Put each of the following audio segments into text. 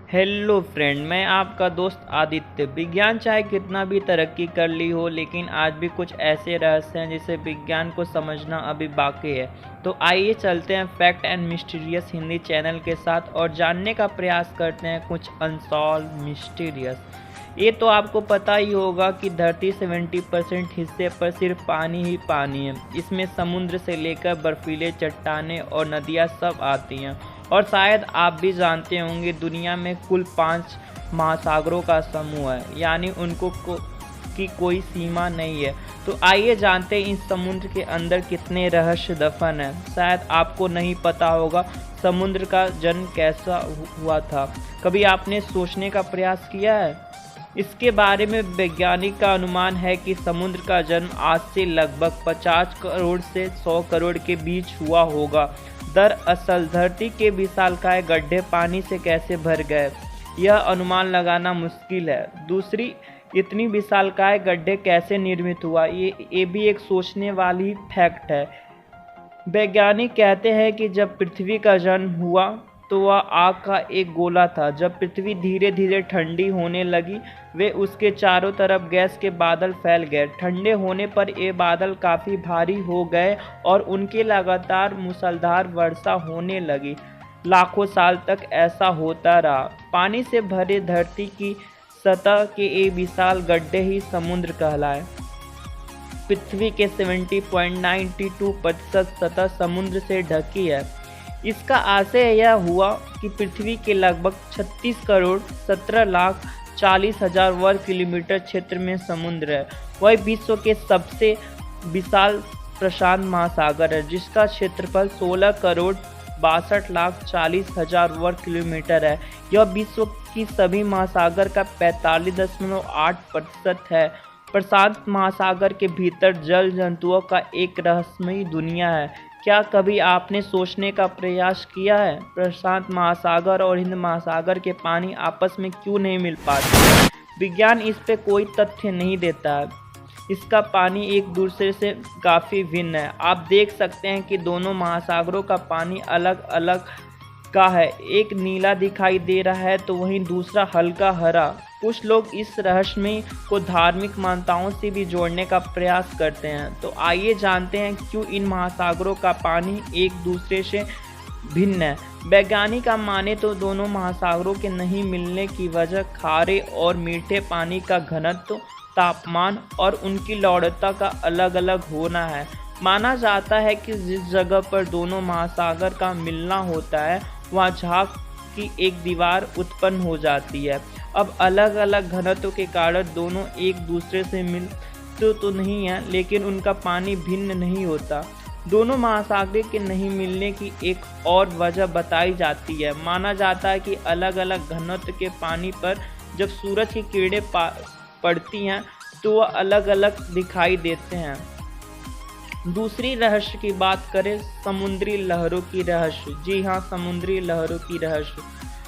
Hello friend, मैं आपका दोस्त आदित्य। विज्ञान चाहे कितना भी तरक्की कर ली हो, लेकिन आज भी कुछ ऐसे रहस्य हैं जिसे विज्ञान को समझना अभी बाकी है। तो आइए चलते हैं fact and mysterious Hindi channel के साथ और जानने का प्रयास करते हैं कुछ अनसॉल्व मिस्टीरियस। ये तो आपको पता ही होगा कि धरती 70% हिस्से पर सिर्फ पानी ही पानी है। इसमें समुद्र से लेकर बर्फीले चट्टानें और नदियाँ सब आती हैं। और शायद आप भी जानते होंगे, दुनिया में कुल 5 महासागरों का समूह है, यानी उनको की कोई सीमा नहीं है। तो आइए जानते हैं इस समुद्र के अंदर कितने रहस्य दफन हैं। शायद आपको नहीं पता होगा समुद्र का जन्म कैसा हुआ था। कभी आपने सोचने का प्रयास किया है? इसके बारे में वैज्ञानिक का अनुमान है कि समुद्र का जन्म आज से लगभग 50 करोड़ से 100 करोड़ के बीच हुआ होगा। दरअसल धरती के विशालकाय गड्ढे पानी से कैसे भर गए, यह अनुमान लगाना मुश्किल है। दूसरी, इतनी विशालकाय गड्ढे कैसे निर्मित हुआ, ये भी एक सोचने वाली फैक्ट है। वैज्ञानिक कहते हैं कि जब पृथ्वी का जन्म हुआ तो वह आग का एक गोला था। जब पृथ्वी धीरे धीरे ठंडी होने लगी, वे उसके चारों तरफ गैस के बादल फैल गए। ठंडे होने पर ये बादल काफ़ी भारी हो गए और उनके लगातार मूसलाधार वर्षा होने लगी। लाखों साल तक ऐसा होता रहा। पानी से भरे धरती की सतह के ये विशाल गड्ढे ही समुद्र कहलाए। पृथ्वी के 70.92% सतह समुद्र से ढकी है। इसका आशय यह हुआ कि पृथ्वी के लगभग 36 करोड़ 17 लाख 40 हजार वर्ग किलोमीटर क्षेत्र में समुद्र है। वह विश्व के सबसे विशाल प्रशांत महासागर है, जिसका क्षेत्रफल 16 करोड़ 62 लाख 40 हजार वर्ग किलोमीटर है। यह विश्व की सभी महासागर का 45.8% है। प्रशांत महासागर के भीतर जल जंतुओं का एक रहस्यमयी दुनिया है। क्या कभी आपने सोचने का प्रयास किया है, प्रशांत महासागर और हिंद महासागर के पानी आपस में क्यों नहीं मिल पाते? विज्ञान इस पे कोई तथ्य नहीं देता है। इसका पानी एक दूसरे से काफ़ी भिन्न है। आप देख सकते हैं कि दोनों महासागरों का पानी अलग अलग का है। एक नीला दिखाई दे रहा है तो वहीं दूसरा हल्का हरा। कुछ लोग इस रहस्य को धार्मिक मान्यताओं से भी जोड़ने का प्रयास करते हैं। तो आइए जानते हैं क्यों इन महासागरों का पानी एक दूसरे से भिन्न है। वैज्ञानिक का माने तो दोनों महासागरों के नहीं मिलने की वजह खारे और मीठे पानी का घनत्व, तापमान और उनकी लौड़ता का अलग अलग होना है। माना जाता है कि जिस जगह पर दोनों महासागर का मिलना होता है, वहाँ झाग की एक दीवार उत्पन्न हो जाती है। अब अलग अलग घनत्व के कारण दोनों एक दूसरे से मिलते तो नहीं है, लेकिन उनका पानी भिन्न नहीं होता। दोनों महासागर के नहीं मिलने की एक और वजह बताई जाती है। माना जाता है कि अलग अलग घनत्व के पानी पर जब सूरज की किरणें पड़ती हैं तो वह अलग अलग दिखाई देते हैं। दूसरी रहस्य की बात करें, समुद्री लहरों की रहस्य। जी हाँ, समुद्री लहरों की रहस्य।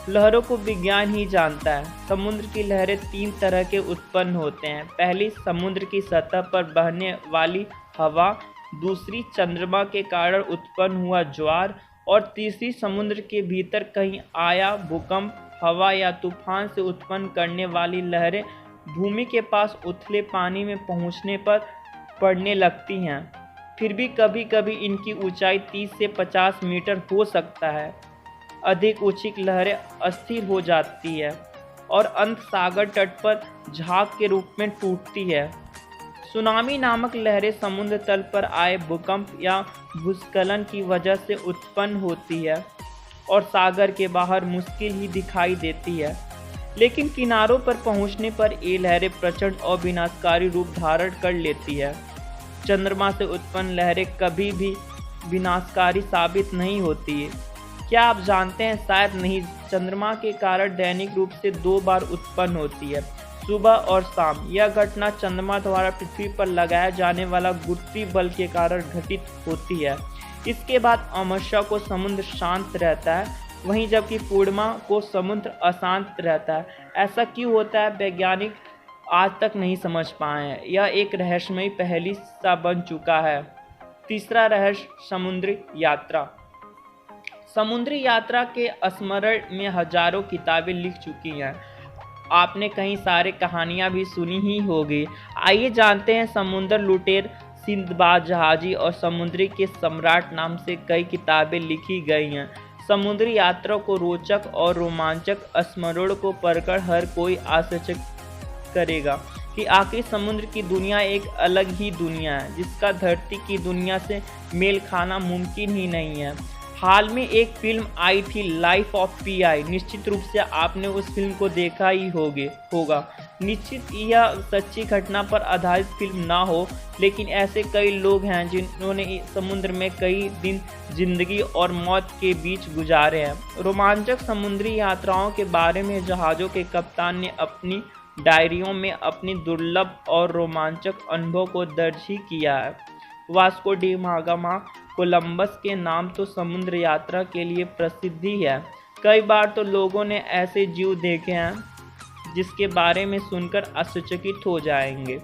लहरों को विज्ञान ही जानता है। समुद्र की लहरें 3 तरह के उत्पन्न होते हैं। पहली, समुद्र की सतह पर बहने वाली हवा। दूसरी, चंद्रमा के कारण उत्पन्न हुआ ज्वार। और तीसरी, समुद्र के भीतर कहीं आया भूकंप। हवा या तूफान से उत्पन्न करने वाली लहरें भूमि के पास उथले पानी में पहुंचने पर पड़ने लगती हैं। फिर भी कभी कभी इनकी ऊंचाई 30 से 50 मीटर हो सकता है। अधिक ऊंची लहरें अस्थिर हो जाती है और अंत सागर तट पर झाग के रूप में टूटती है। सुनामी नामक लहरें समुद्र तल पर आए भूकंप या भूस्खलन की वजह से उत्पन्न होती है और सागर के बाहर मुश्किल ही दिखाई देती है। लेकिन किनारों पर पहुंचने पर ये लहरें प्रचंड और विनाशकारी रूप धारण कर लेती है। चंद्रमा से उत्पन्न लहरें कभी भी विनाशकारी साबित नहीं होती है। क्या आप जानते हैं? शायद नहीं। चंद्रमा के कारण दैनिक रूप से 2 बार उत्पन्न होती है, सुबह और शाम। यह घटना चंद्रमा द्वारा पृथ्वी पर लगाया जाने वाला गुरुत्वीय बल के कारण घटित होती है। इसके बाद अमावस्या को समुद्र शांत रहता है, वहीं जबकि पूर्णिमा को समुद्र अशांत रहता है। ऐसा क्यों होता है, वैज्ञानिक आज तक नहीं समझ पाए हैं। यह एक रहस्यमयी पहेली सा बन चुका है। तीसरा रहस्य, समुद्री यात्रा। समुद्री यात्रा के स्मरण में हजारों किताबें लिख चुकी हैं। आपने कई सारे कहानियां भी सुनी ही होगी। आइए जानते हैं समुद्र लुटेर, सिंदबाद जहाजी और समुद्री के सम्राट नाम से कई किताबें लिखी गई हैं। समुद्री यात्रा को रोचक और रोमांचक स्मरण को पढ़कर हर कोई आश्चर्यचकित करेगा कि आखिर समुद्र की दुनिया एक अलग ही दुनिया है, जिसका धरती की दुनिया से मेल खाना मुमकिन ही नहीं है। हाल में एक फिल्म आई थी लाइफ ऑफ पीआई। निश्चित रूप से आपने उस फिल्म को देखा ही होगा। निश्चित यह सच्ची घटना पर आधारित फिल्म ना हो, लेकिन ऐसे कई लोग हैं जिन्होंने समुद्र में कई दिन जिंदगी और मौत के बीच गुजारे हैं। रोमांचक समुद्री यात्राओं के बारे में जहाज़ों के कप्तान ने अपनी डायरियों में अपनी दुर्लभ और रोमांचक अनुभव को दर्ज ही किया है। वास्को डी गामा कोलंबस के नाम तो समुद्र यात्रा के लिए प्रसिद्ध ही है। कई बार तो लोगों ने ऐसे जीव देखे हैं जिसके बारे में सुनकर आश्चर्यचकित हो जाएंगे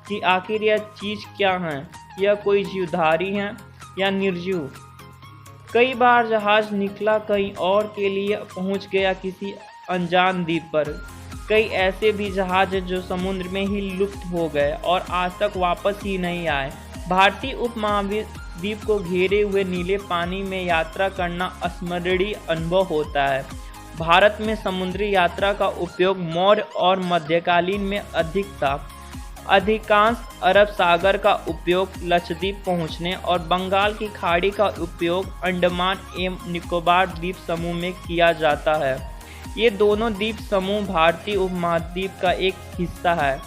कि आखिर यह चीज़ क्या है। यह कोई जीवधारी है या निर्जीव। कई बार जहाज निकला कहीं और के लिए पहुंच गया किसी अनजान द्वीप पर। कई ऐसे भी जहाज हैं जो समुद्र में ही लुप्त हो गए और आज तक वापस ही नहीं आए। भारतीय उपमहाद्वीप को घेरे हुए नीले पानी में यात्रा करना स्मरणीय अनुभव होता है। भारत में समुद्री यात्रा का उपयोग मौर्य और मध्यकालीन में अधिक था। अधिकांश अरब सागर का उपयोग लक्षद्वीप पहुंचने और बंगाल की खाड़ी का उपयोग अंडमान एवं निकोबार द्वीप समूह में किया जाता है। ये दोनों द्वीप समूह भारतीय उपमहाद्वीप का एक हिस्सा है।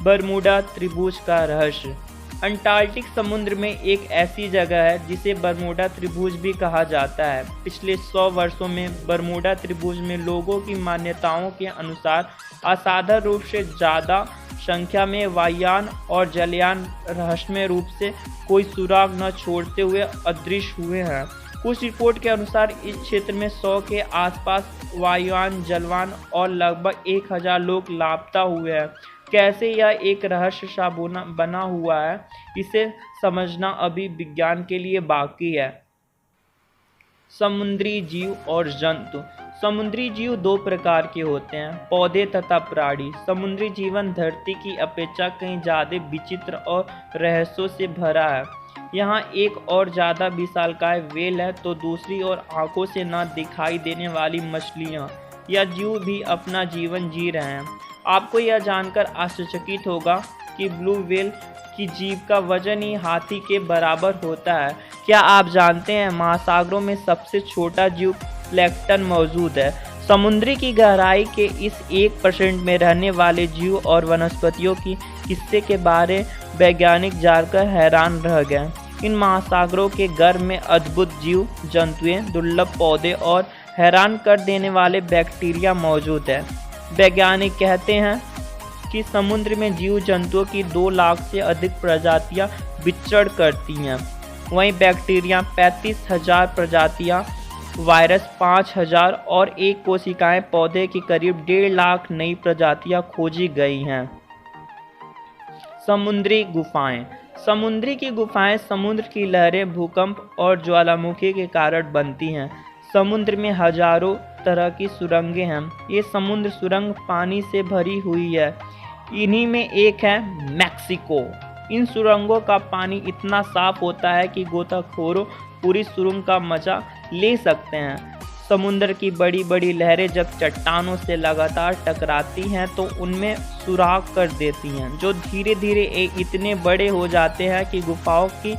बरमूडा त्रिभुज का रहस्य। अंटार्कटिक समुद्र में एक ऐसी जगह है जिसे बरमूडा त्रिभुज भी कहा जाता है। पिछले 100 वर्षों में बरमूडा त्रिभुज में लोगों की मान्यताओं के अनुसार असाधारण रूप से ज़्यादा संख्या में वायुयान और जलयान रहस्यमय रूप से कोई सुराग न छोड़ते हुए अदृश्य हुए हैं। कुछ रिपोर्ट के अनुसार इस क्षेत्र में 100 के आसपास वायुयान, जलयान और लगभग 1000 लोग लापता हुए हैं। कैसे यह एक रहस्य सा बना हुआ है, इसे समझना अभी विज्ञान के लिए बाकी है। समुद्री जीव और जंतु। समुद्री जीव दो प्रकार के होते हैं, पौधे तथा प्राणी। समुद्री जीवन धरती की अपेक्षा कहीं ज़्यादा विचित्र और रहस्यों से भरा है। यहाँ एक और ज़्यादा विशालकाय व्हेल है तो दूसरी ओर आंखों से न दिखाई देने वाली मछलियाँ या जीव भी अपना जीवन जी रहे हैं। आपको यह जानकर आश्चर्यचकित होगा कि ब्लू व्हेल की जीभ का वजन ही हाथी के बराबर होता है। क्या आप जानते हैं महासागरों में सबसे छोटा जीव प्लैंकटन मौजूद है। समुद्री की गहराई के इस 1% में रहने वाले जीव और वनस्पतियों की किस्से के बारे वैज्ञानिक जानकर हैरान रह गए। इन महासागरों के गर्भ में अद्भुत जीव जंतुएं, दुर्लभ पौधे और हैरान कर देने वाले बैक्टीरिया मौजूद है। वैज्ञानिक कहते हैं कि समुद्र में जीव जंतुओं की 2 लाख से अधिक प्रजातियां विचरण करती हैं। वहीं बैक्टीरिया 35,000 प्रजातियां, वायरस 5,000 और एक कोशिकाएं पौधे की करीब 1.5 लाख नई प्रजातियां खोजी गई हैं। समुद्री गुफाएं। समुद्री की गुफाएं समुद्र की लहरें, भूकंप और ज्वालामुखी के कारण बनती हैं। समुद्र में हजारों तरह की सुरंगें हैं। ये समुद्र सुरंग पानी से भरी हुई है। इन्हीं में एक है मैक्सिको। इन सुरंगों का पानी इतना साफ होता है कि गोताखोरों पूरी सुरंग का मजा ले सकते हैं। समुद्र की बड़ी बड़ी लहरें जब चट्टानों से लगातार टकराती हैं तो उनमें सुराख कर देती हैं, जो धीरे धीरे इतने बड़े हो जाते हैं कि गुफाओं की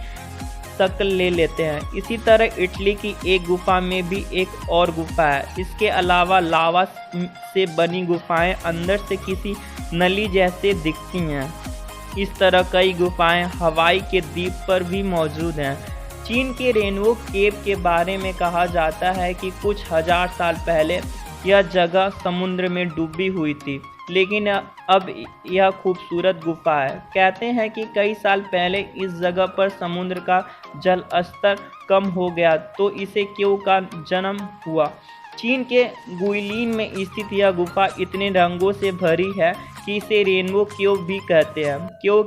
शक्ल ले लेते हैं। इसी तरह इटली की एक गुफा में भी एक और गुफा है। इसके अलावा लावा से बनी गुफाएं अंदर से किसी नली जैसे दिखती हैं। इस तरह कई गुफाएं हवाई के द्वीप पर भी मौजूद हैं। चीन के रेनबो केव के बारे में कहा जाता है कि कुछ 1000 साल पहले यह जगह समुद्र में डूबी हुई थी, लेकिन अब यह खूबसूरत गुफा है। कहते हैं कि कई साल पहले इस जगह पर समुद्र का जल स्तर कम हो गया तो इसे केव का जन्म हुआ। चीन के गुइलिन में स्थित यह गुफा इतने रंगों से भरी है कि इसे रेनबो केव भी कहते हैं। केव के